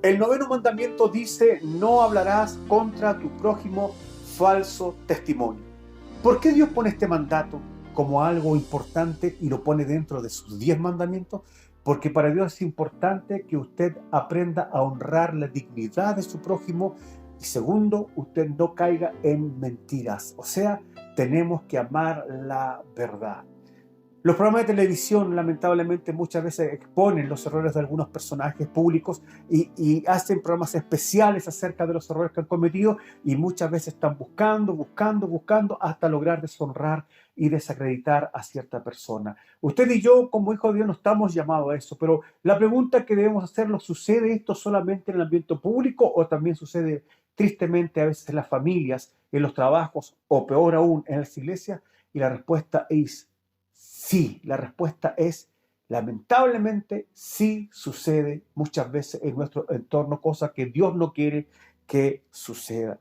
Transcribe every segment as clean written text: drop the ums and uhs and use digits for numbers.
El noveno mandamiento dice: no hablarás contra tu prójimo falso testimonio. ¿Por qué Dios pone este mandato como algo importante y lo pone dentro de sus 10 mandamientos? Porque para Dios es importante que usted aprenda a honrar la dignidad de su prójimo. Y segundo, usted no caiga en mentiras. O sea, tenemos que amar la verdad. Los programas de televisión, lamentablemente, muchas veces exponen los errores de algunos personajes públicos y hacen programas especiales acerca de los errores que han cometido, y muchas veces están buscando hasta lograr deshonrar y desacreditar a cierta persona. Usted y yo, como hijos de Dios, no estamos llamados a eso, pero la pregunta que debemos hacerlo: ¿sucede esto solamente en el ambiente público o también sucede tristemente a veces en las familias, en los trabajos o peor aún en las iglesias? Y la respuesta es sí. La respuesta es, lamentablemente, sí sucede muchas veces en nuestro entorno, cosa que Dios no quiere que suceda.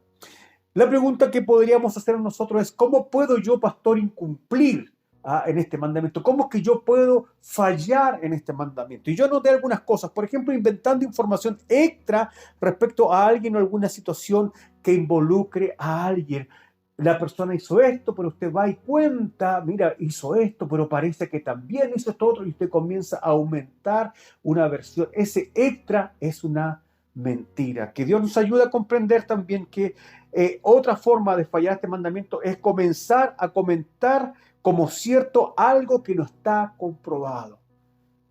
La pregunta que podríamos hacer nosotros es: ¿cómo puedo yo, pastor, incumplir en este mandamiento? ¿Cómo es que yo puedo fallar en este mandamiento? Y yo noté algunas cosas, por ejemplo, inventando información extra respecto a alguien o alguna situación que involucre a alguien. La persona hizo esto, pero usted va y cuenta: mira, hizo esto, pero parece que también hizo esto otro, y usted comienza a aumentar una versión. Ese extra es una mentira. Que Dios nos ayude a comprender también que otra forma de fallar este mandamiento es comenzar a comentar como cierto algo que no está comprobado.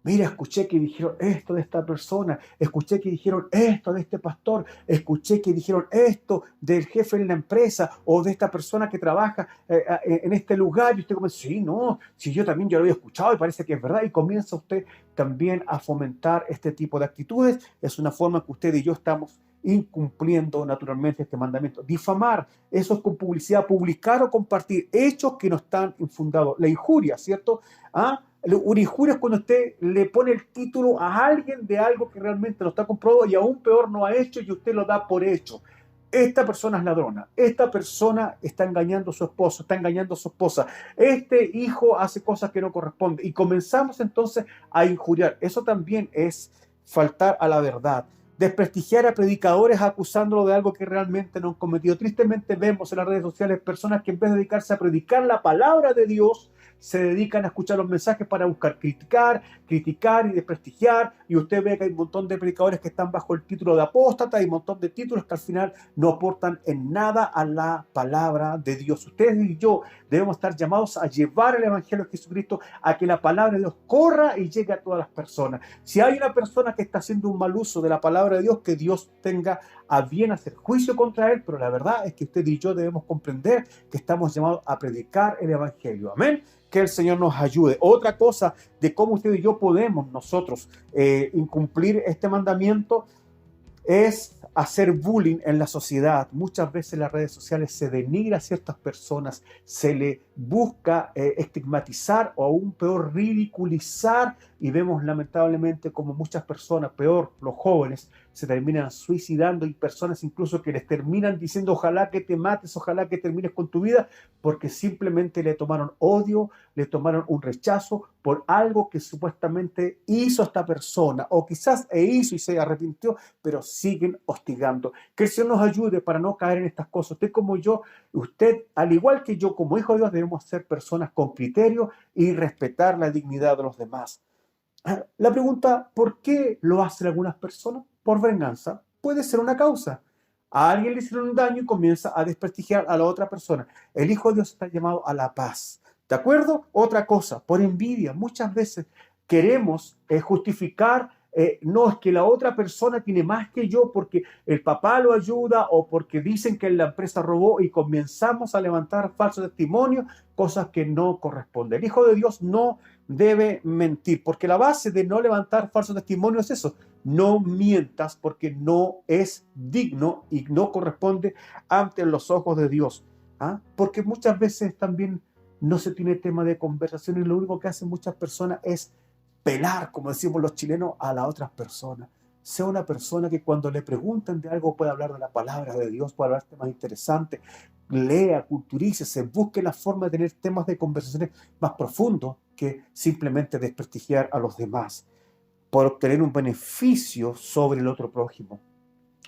Mira, escuché que dijeron esto de esta persona, escuché que dijeron esto de este pastor, escuché que dijeron esto del jefe en la empresa o de esta persona que trabaja en este lugar. Y usted comienza: sí, no, si yo también lo había escuchado y parece que es verdad. Y comienza usted también a fomentar este tipo de actitudes. Es una forma que usted y yo estamos incumpliendo naturalmente este mandamiento. Difamar, eso es con publicidad, publicar o compartir hechos que no están infundados. La injuria, ¿cierto? Una injuria es cuando usted le pone el título a alguien de algo que realmente no está comprobado y aún peor no ha hecho, y usted lo da por hecho. Esta persona es ladrona, esta persona está engañando a su esposo, está engañando a su esposa, este hijo hace cosas que no corresponden, y comenzamos entonces a injuriar. Eso también es faltar a la verdad. Desprestigiar a predicadores acusándolo de algo que realmente no han cometido. Tristemente vemos en las redes sociales personas que, en vez de dedicarse a predicar la palabra de Dios, se dedican a escuchar los mensajes para buscar criticar y desprestigiar. Y usted ve que hay un montón de predicadores que están bajo el título de apóstata, y un montón de títulos que al final no aportan en nada a la palabra de Dios. Ustedes y yo debemos estar llamados a llevar el evangelio de Jesucristo, a que la palabra de Dios corra y llegue a todas las personas. Si hay una persona que está haciendo un mal uso de la palabra de Dios, que Dios tenga a bien hacer juicio contra él, pero la verdad es que usted y yo debemos comprender que estamos llamados a predicar el evangelio. Amén. Que el Señor nos ayude. Otra cosa de cómo usted y yo podemos nosotros incumplir este mandamiento es hacer bullying en la sociedad. Muchas veces en las redes sociales se denigra a ciertas personas, se le busca estigmatizar o aún peor ridiculizar, y vemos lamentablemente como muchas personas, peor los jóvenes, se terminan suicidando, y personas incluso que les terminan diciendo: ojalá que te mates, ojalá que termines con tu vida, porque simplemente le tomaron odio, le tomaron un rechazo por algo que supuestamente hizo esta persona, o quizás hizo y se arrepintió, pero siguen hostigando. Que el Señor nos ayude para no caer en estas cosas. Usted como yo, usted al igual que yo como hijo de Dios, debemos ser personas con criterio y respetar la dignidad de los demás. La pregunta: ¿por qué lo hacen algunas personas? Por venganza. Puede ser una causa. A alguien le hicieron un daño y comienza a desprestigiar a la otra persona. El Hijo de Dios está llamado a la paz. ¿De acuerdo? Otra cosa, por envidia. Muchas veces queremos justificar: no, es que la otra persona tiene más que yo porque el papá lo ayuda o porque dicen que la empresa robó, y comenzamos a levantar falsos testimonios, cosas que no corresponden. El Hijo de Dios no debe mentir, porque la base de no levantar falsos testimonios es eso: no mientas, porque no es digno y no corresponde ante los ojos de Dios. Porque muchas veces también no se tiene tema de conversación, y lo único que hacen muchas personas es pelar, como decimos los chilenos, a las otras personas. Sea una persona que cuando le preguntan de algo pueda hablar de la palabra de Dios, pueda hablar de temas interesantes, lea, culturícese, busque la forma de tener temas de conversaciones más profundos que simplemente desprestigiar a los demás. por obtener un beneficio sobre el otro prójimo.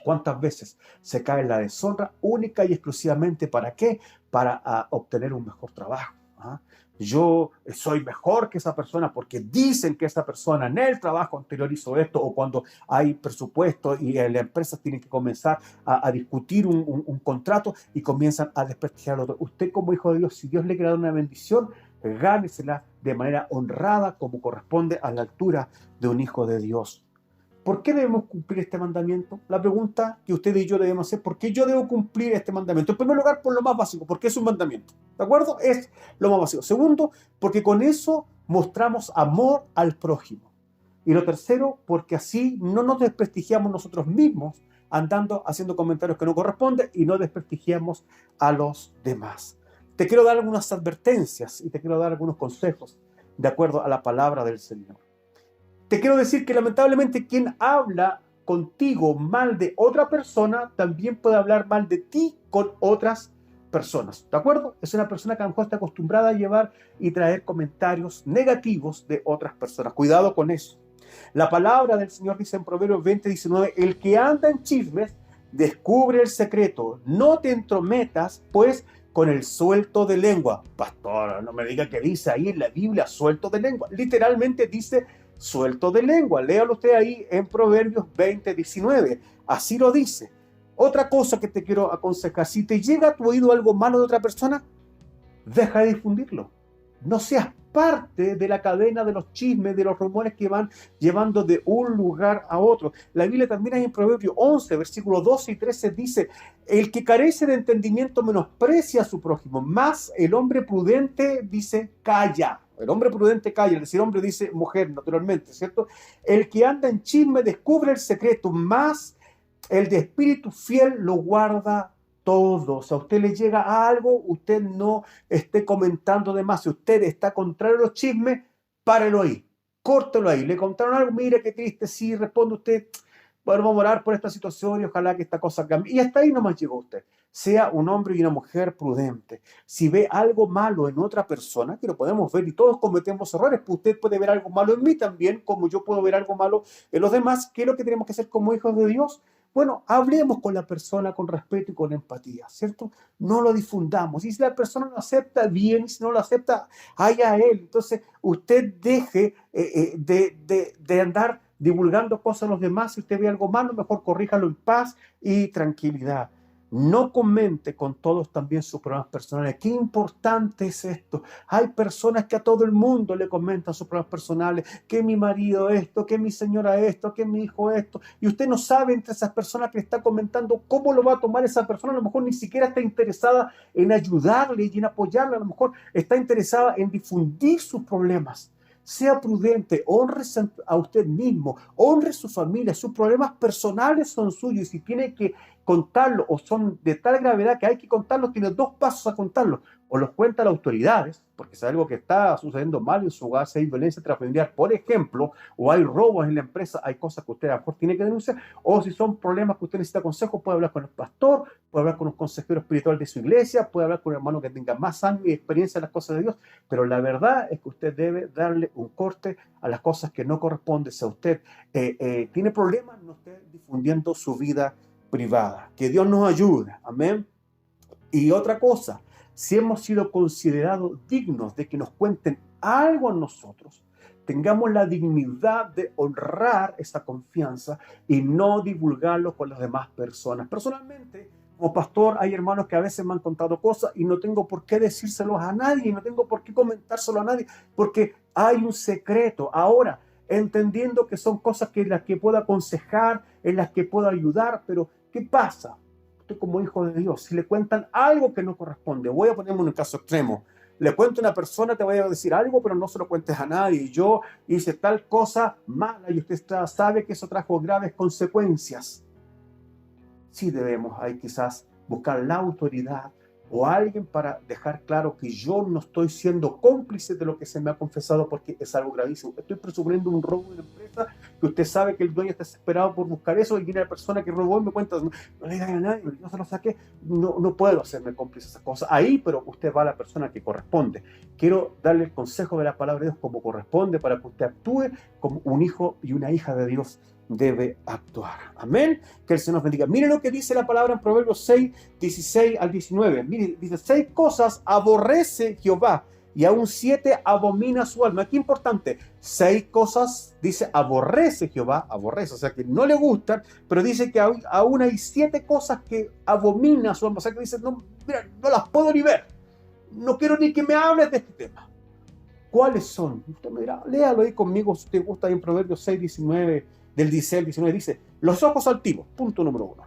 ¿Cuántas veces se cae en la deshonra única y exclusivamente para qué? Para obtener un mejor trabajo. ¿Ah? Yo soy mejor que esa persona porque dicen que esa persona en el trabajo anterior hizo esto, o cuando hay presupuesto y las empresas tienen que comenzar a discutir un contrato y comienzan a desprestigiar al otro. Usted como hijo de Dios, si Dios le quiere dar una bendición, gánesela de manera honrada como corresponde a la altura de un hijo de Dios. ¿Por qué debemos cumplir este mandamiento? La pregunta que usted y yo debemos hacer, ¿por qué yo debo cumplir este mandamiento? En primer lugar, por lo más básico, porque es un mandamiento. ¿De acuerdo? Es lo más básico. Segundo, porque con eso mostramos amor al prójimo. Y lo tercero, porque así no nos desprestigiamos nosotros mismos andando haciendo comentarios que no corresponden y no desprestigiamos a los demás. Te quiero dar algunas advertencias y te quiero dar algunos consejos de acuerdo a la palabra del Señor. Te quiero decir que lamentablemente quien habla contigo mal de otra persona también puede hablar mal de ti con otras personas. ¿De acuerdo? Es una persona que a lo mejor está acostumbrada a llevar y traer comentarios negativos de otras personas. Cuidado con eso. La palabra del Señor dice en Proverbios 20:19, el que anda en chismes descubre el secreto. No te entrometas, pues, con el suelto de lengua. Pastor, no me diga que dice ahí en la Biblia suelto de lengua. Literalmente dice suelto de lengua. Léalo usted ahí en Proverbios 20:19. Así lo dice. Otra cosa que te quiero aconsejar, si te llega a tu oído algo malo de otra persona, deja de difundirlo. No seas parte de la cadena de los chismes, de los rumores que van llevando de un lugar a otro. La Biblia también en Proverbios 11, versículos 12 y 13 dice, el que carece de entendimiento menosprecia a su prójimo, más el hombre prudente dice, calla. El hombre prudente calla, es decir, hombre dice mujer, naturalmente, ¿cierto? El que anda en chisme descubre el secreto, más el de espíritu fiel lo guarda todo. Si a usted le llega a algo, usted no esté comentando de más. Si usted está contrario a los chismes, párelo ahí, córtelo ahí. Le contaron algo, mire qué triste, sí, responde usted, bueno, vamos a orar por esta situación y ojalá que esta cosa cambie. Y hasta ahí nomás llegó usted. Sea un hombre y una mujer prudente. Si ve algo malo en otra persona, que lo podemos ver y todos cometemos errores, pues usted puede ver algo malo en mí también, como yo puedo ver algo malo en los demás. ¿Qué es lo que tenemos que hacer como hijos de Dios? Bueno, hablemos con la persona con respeto y con empatía, ¿cierto? No lo difundamos. Y si la persona lo acepta, bien. Y si no lo acepta, haya él. Entonces, usted deje de andar divulgando cosas a los demás. Si usted ve algo malo, mejor corríjalo en paz y tranquilidad. No comente con todos también sus problemas personales. Qué importante es esto. Hay personas que a todo el mundo le comentan sus problemas personales, que mi marido esto, que mi señora esto, que mi hijo esto, y usted no sabe entre esas personas que le está comentando cómo lo va a tomar esa persona. A lo mejor ni siquiera está interesada en ayudarle y en apoyarle, a lo mejor está interesada en difundir sus problemas. Sea prudente, honre a usted mismo, honre su familia, sus problemas personales son suyos y si tiene que contarlo o son de tal gravedad que hay que contarlos, tiene dos pasos a contarlos. O los cuenta a las autoridades, porque es algo que está sucediendo mal en su hogar, si hay violencia intrafamiliar, por ejemplo, o hay robos en la empresa, hay cosas que usted a lo mejor tiene que denunciar, o si son problemas que usted necesita consejo, puede hablar con el pastor, puede hablar con un consejero espiritual de su iglesia, puede hablar con un hermano que tenga más sangre y experiencia en las cosas de Dios, pero la verdad es que usted debe darle un corte a las cosas que no corresponden. Si usted tiene problemas, no esté difundiendo su vida privada. Que Dios nos ayude. Amén. Y otra cosa, si hemos sido considerados dignos de que nos cuenten algo a nosotros, tengamos la dignidad de honrar esa confianza y no divulgarlo con las demás personas. Personalmente, como pastor, hay hermanos que a veces me han contado cosas y no tengo por qué decírselos a nadie, no tengo por qué comentárselo a nadie, porque hay un secreto. Ahora, entendiendo que son cosas que en las que puedo aconsejar, en las que puedo ayudar, pero ¿qué pasa? Usted como hijo de Dios, si le cuentan algo que no corresponde, voy a ponerme en un caso extremo, le cuento a una persona, te voy a decir algo, pero no se lo cuentes a nadie, yo hice tal cosa mala y usted sabe que eso trajo graves consecuencias. Sí debemos ahí quizás buscar la autoridad o a alguien para dejar claro que yo no estoy siendo cómplice de lo que se me ha confesado, porque es algo gravísimo. Estoy presumiendo un robo de una empresa que usted sabe que el dueño está desesperado por buscar eso, y viene la persona que robó y me cuenta, no le digan a nadie, yo se lo saqué, no puedo hacerme cómplice de esas cosas. Ahí, pero usted va a la persona que corresponde. Quiero darle el consejo de la palabra de Dios como corresponde, para que usted actúe como un hijo y una hija de Dios debe actuar. Amén. Que el Señor nos bendiga. Miren lo que dice la palabra en Proverbios 6, 16 al 19. Miren, dice: 6 cosas aborrece Jehová, y aún 7 abomina su alma. Qué importante. 6 cosas, dice, aborrece Jehová, aborrece, o sea que no le gustan, pero dice que aún hay 7 cosas que abomina su alma. O sea que dice, no, mira, no las puedo ni ver. No quiero ni que me hables de este tema. ¿Cuáles son? Usted me dirá, léalo ahí conmigo si te gusta, ahí en Proverbios 6, 19, del 16 al 19, dice: los ojos altivos, punto número 1.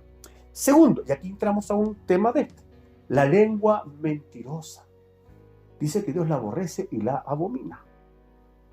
Segundo, y aquí entramos a un tema de este, la lengua mentirosa. Dice que Dios la aborrece y la abomina.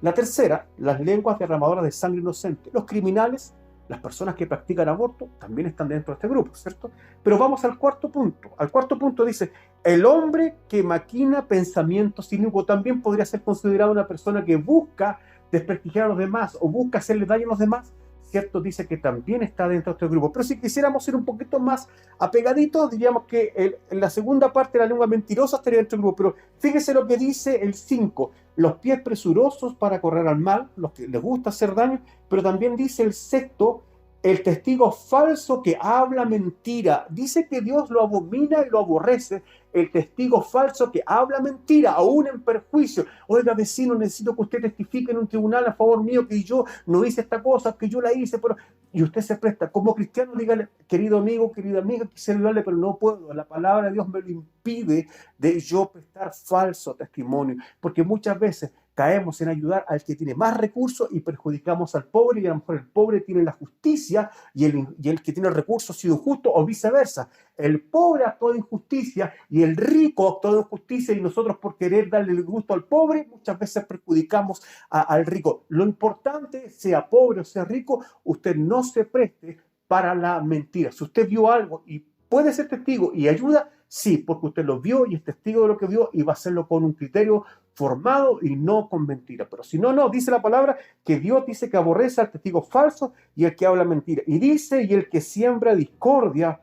La tercera, las lenguas derramadoras de sangre inocente. Los criminales, las personas que practican aborto, también están dentro de este grupo, ¿cierto? Pero vamos al cuarto punto. Al cuarto punto dice: el hombre que maquina pensamientos inicuos. También podría ser considerado una persona que busca desprestigiar a los demás o busca hacerle daño a los demás, ¿cierto? Dice que también está dentro de este grupo. Pero si quisiéramos ir un poquito más apegaditos, diríamos que en la segunda parte, la lengua mentirosa, estaría dentro del grupo. Pero fíjese lo que dice el 5: los pies presurosos para correr al mal, los que les gusta hacer daño. Pero también dice el sexto: el testigo falso que habla mentira. Dice que Dios lo abomina y lo aborrece, el testigo falso que habla mentira, aún en perjuicio. Oiga, vecino, necesito que usted testifique en un tribunal a favor mío que yo no hice esta cosa, que yo la hice, pero... Y usted se presta. Como cristiano, dígale: querido amigo, querida amiga, quisiera ayudarle, pero no puedo. La palabra de Dios me lo impide de yo prestar falso testimonio, porque muchas veces caemos en ayudar al que tiene más recursos y perjudicamos al pobre, y a lo mejor el pobre tiene la justicia y el que tiene el recurso ha sido injusto, o viceversa. El pobre actuó de injusticia y el rico actuó de injusticia, y nosotros, por querer darle el gusto al pobre, muchas veces perjudicamos al rico. Lo importante, sea pobre o sea rico, usted no se preste para la mentira. Si usted vio algo y puede ser testigo y ayuda, sí, porque usted lo vio y es testigo de lo que vio, y va a hacerlo con un criterio formado y no con mentira. Pero si no, dice la palabra que Dios dice que aborrece al testigo falso y el que habla mentira. Y dice: y el que siembra discordia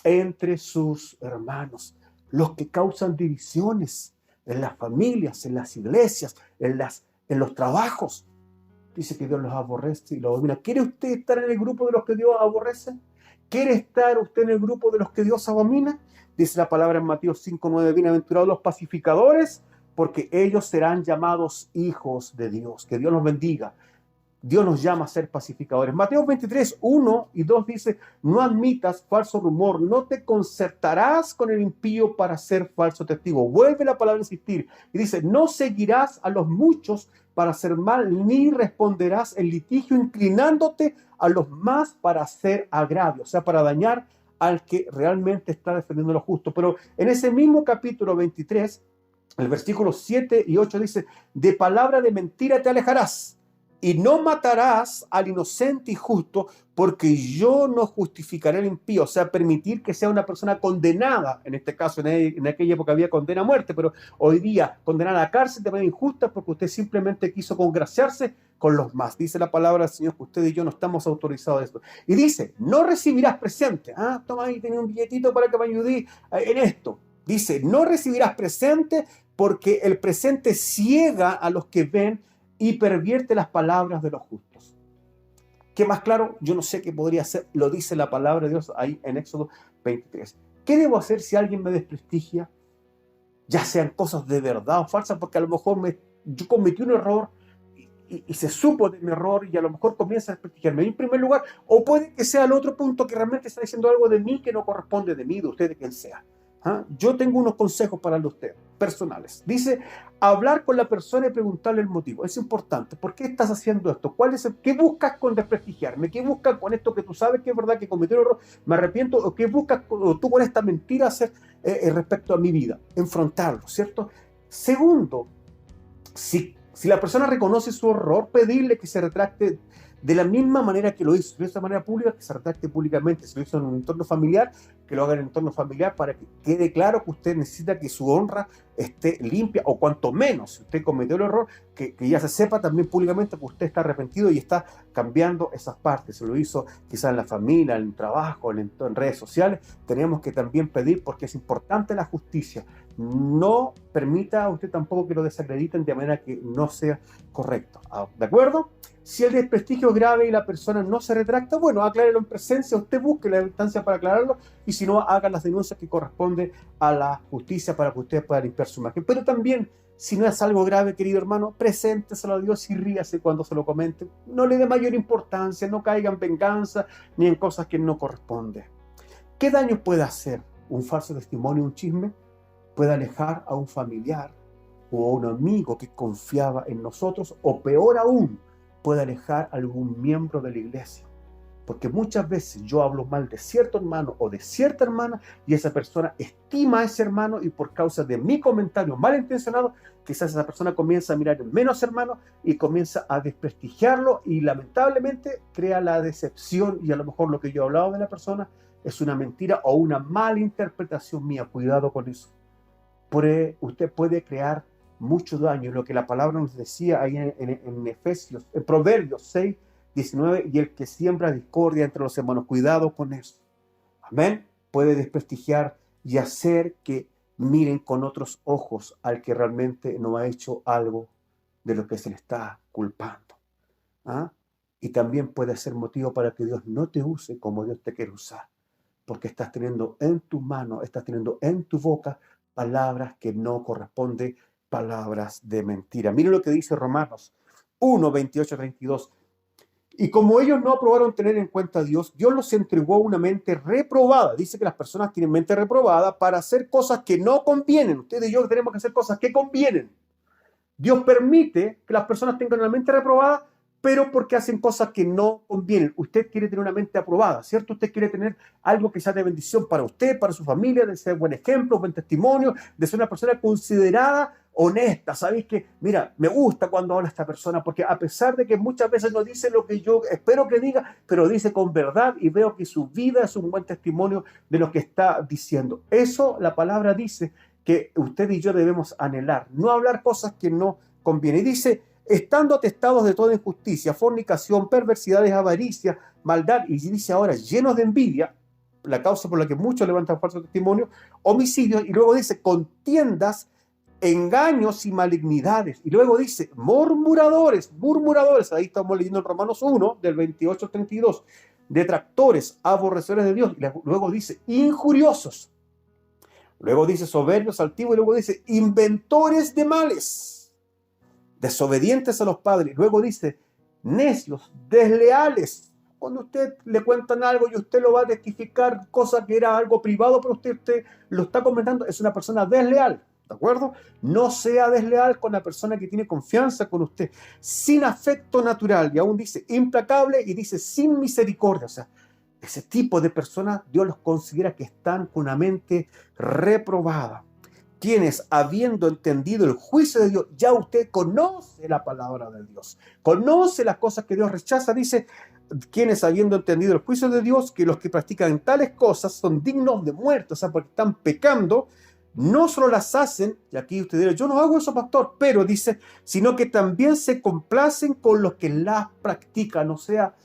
entre sus hermanos. Los que causan divisiones en las familias, en las iglesias, en los trabajos. Dice que Dios los aborrece y los abomina. ¿Quiere usted estar en el grupo de los que Dios aborrece? ¿Quiere estar usted en el grupo de los que Dios abomina? Dice la palabra en Mateo 5:9: bienaventurados los pacificadores, porque ellos serán llamados hijos de Dios. Que Dios los bendiga. Dios nos llama a ser pacificadores. Mateo 23, 1 y 2 dice: no admitas falso rumor, no te concertarás con el impío para ser falso testigo. Vuelve la palabra a insistir y dice: no seguirás a los muchos para hacer mal, ni responderás en litigio inclinándote a los más para hacer agravio, o sea, para dañar al que realmente está defendiendo lo justo. Pero en ese mismo capítulo 23, el versículo 7 y 8 dice: de palabra de mentira te alejarás, y no matarás al inocente y justo, porque yo no justificaré al impío. O sea, permitir que sea una persona condenada, en este caso, en aquella época había condena a muerte, pero hoy día condenada a cárcel de manera injusta, porque usted simplemente quiso congraciarse con los más. Dice la palabra del Señor que usted y yo no estamos autorizados a esto. Y dice: no recibirás presente. Toma ahí, tenía un billetito para que me ayude en esto. Dice: no recibirás presente, porque el presente ciega a los que ven y pervierte las palabras de los justos. ¿Qué más claro? Yo no sé qué podría ser. Lo dice la palabra de Dios ahí en Éxodo 23. ¿Qué debo hacer si alguien me desprestigia? Ya sean cosas de verdad o falsas, porque a lo mejor yo cometí un error y se supo de mi error, y a lo mejor comienza a desprestigiarme en primer lugar, o puede que sea el otro punto que realmente está diciendo algo de mí que no corresponde, de mí, de usted, de quien sea. Yo tengo unos consejos para usted, personales. Dice: hablar con la persona y preguntarle el motivo. Es importante. ¿Por qué estás haciendo esto? ¿Qué buscas con desprestigiarme? ¿Qué buscas con esto que tú sabes que es verdad, que cometí un error, me arrepiento? ¿O qué buscas tú con esta mentira hacer respecto a mi vida? Enfrentarlo, ¿cierto? Segundo, si la persona reconoce su error, pedirle que se retracte de la misma manera que lo hizo. Si lo hizo de manera pública, que se retracte públicamente. Si lo hizo en un entorno familiar, que lo haga en el entorno familiar para que quede claro que usted necesita que su honra esté limpia, o cuanto menos, si usted cometió el error, que ya se sepa también públicamente que usted está arrepentido y está cambiando esas partes. Se lo hizo quizás en la familia, en el trabajo, en redes sociales. Tenemos que también pedir, porque es importante la justicia. No permita a usted tampoco que lo desacrediten de manera que no sea correcto. ¿De acuerdo? Si el desprestigio es grave y la persona no se retracta, bueno, aclárelo en presencia, usted busque la instancia para aclararlo, y si no, haga las denuncias que corresponden a la justicia para que usted pueda limpiar su imagen. Pero también, si no es algo grave, querido hermano, presénteselo a Dios y ríase cuando se lo comente. No le dé mayor importancia, no caiga en venganza ni en cosas que no corresponden. ¿Qué daño puede hacer un falso testimonio, un chisme? Puede alejar a un familiar o a un amigo que confiaba en nosotros, o peor aún, puede alejar a algún miembro de la iglesia. Porque muchas veces yo hablo mal de cierto hermano o de cierta hermana, y esa persona estima a ese hermano, y por causa de mi comentario malintencionado, quizás esa persona comienza a mirar en menos hermano y comienza a desprestigiarlo, y lamentablemente crea la decepción, y a lo mejor lo que yo he hablado de la persona es una mentira o una mala interpretación mía. Cuidado con eso. Usted puede crear mucho daño. Lo que la palabra nos decía ahí en Efesios, en Proverbios 6, 19, y el que siembra discordia entre los hermanos, cuidado con eso. Amén. Puede desprestigiar y hacer que miren con otros ojos al que realmente no ha hecho algo de lo que se le está culpando. ¿Ah? Y también puede ser motivo para que Dios no te use como Dios te quiere usar, porque estás teniendo en tu mano, estás teniendo en tu boca palabras que no corresponden, palabras de mentira. Mire lo que dice Romanos 1, 28, 32. Y como ellos no aprobaron tener en cuenta a Dios, Dios los entregó a una mente reprobada. Dice que las personas tienen mente reprobada para hacer cosas que no convienen. Ustedes y yo tenemos que hacer cosas que convienen. Dios permite que las personas tengan una mente reprobada, pero porque hacen cosas que no convienen. Usted quiere tener una mente aprobada, ¿cierto? Usted quiere tener algo que sea de bendición para usted, para su familia, de ser buen ejemplo, buen testimonio, de ser una persona considerada, honesta. ¿Sabéis que? Mira, me gusta cuando habla esta persona, porque a pesar de que muchas veces no dice lo que yo espero que diga, pero dice con verdad, y veo que su vida es un buen testimonio de lo que está diciendo. Eso la palabra dice que usted y yo debemos anhelar, no hablar cosas que no convienen. Y dice, estando atestados de toda injusticia, fornicación, perversidades, avaricia, maldad, y dice ahora, llenos de envidia, la causa por la que muchos levantan falso testimonio, homicidios, y luego dice, contiendas, engaños y malignidades, y luego dice, murmuradores, ahí estamos leyendo en Romanos 1, del 28 al 32, detractores, aborrecedores de Dios, y luego dice, injuriosos, luego dice, soberbios, altivos, y luego dice, inventores de males, desobedientes a los padres. Luego dice, necios, desleales. Cuando usted le cuentan algo y usted lo va a testificar, cosa que era algo privado, pero usted lo está comentando, es una persona desleal. ¿De acuerdo? No sea desleal con la persona que tiene confianza con usted. Sin afecto natural. Y aún dice implacable, y dice sin misericordia. O sea, ese tipo de personas Dios los considera que están con una mente reprobada. Quienes, habiendo entendido el juicio de Dios, ya usted conoce la palabra de Dios, conoce las cosas que Dios rechaza. Dice, quienes, habiendo entendido el juicio de Dios, que los que practican tales cosas son dignos de muerte, o sea, porque están pecando, no solo las hacen, y aquí usted dirá, yo no hago eso, pastor, pero dice, sino que también se complacen con los que las practican. O sea,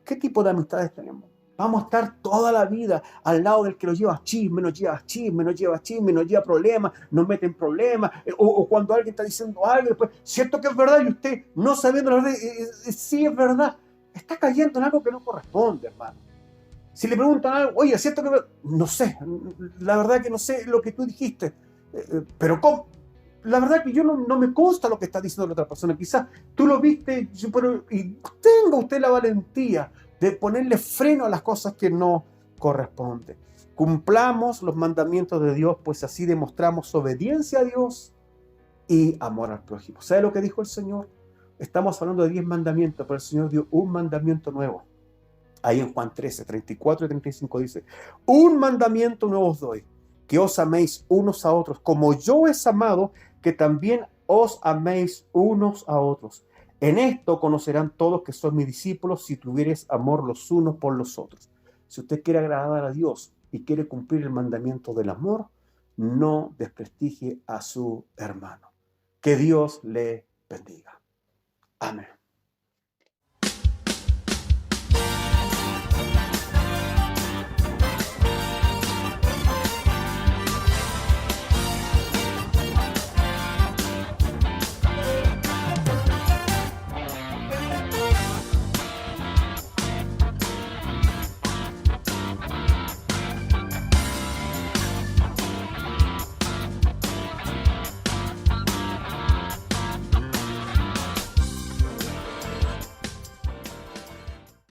¿qué tipo de amistades tenemos? Vamos a estar toda la vida al lado del que nos lleva chisme, nos lleva problemas, nos mete en problemas, o cuando alguien está diciendo algo, después, cierto que es verdad, y usted no sabiendo la verdad, sí es verdad, está cayendo en algo que no corresponde, hermano. Si le preguntan algo, oye, cierto que no sé, la verdad que no sé lo que tú dijiste, pero ¿cómo? La verdad que yo no me consta lo que está diciendo la otra persona. Quizás tú lo viste, y tenga usted la valentía de ponerle freno a las cosas que no corresponden. Cumplamos los mandamientos de Dios, pues así demostramos obediencia a Dios y amor al prójimo. ¿Sabe lo que dijo el Señor? Estamos hablando de 10 mandamientos, pero el Señor dio un mandamiento nuevo. Ahí en Juan 13, 34 y 35 dice, un mandamiento nuevo os doy, que os améis unos a otros, como yo os he amado, que también os améis unos a otros. En esto conocerán todos que son mis discípulos si tuvieres amor los unos por los otros. Si usted quiere agradar a Dios y quiere cumplir el mandamiento del amor, no desprestigie a su hermano. Que Dios le bendiga. Amén.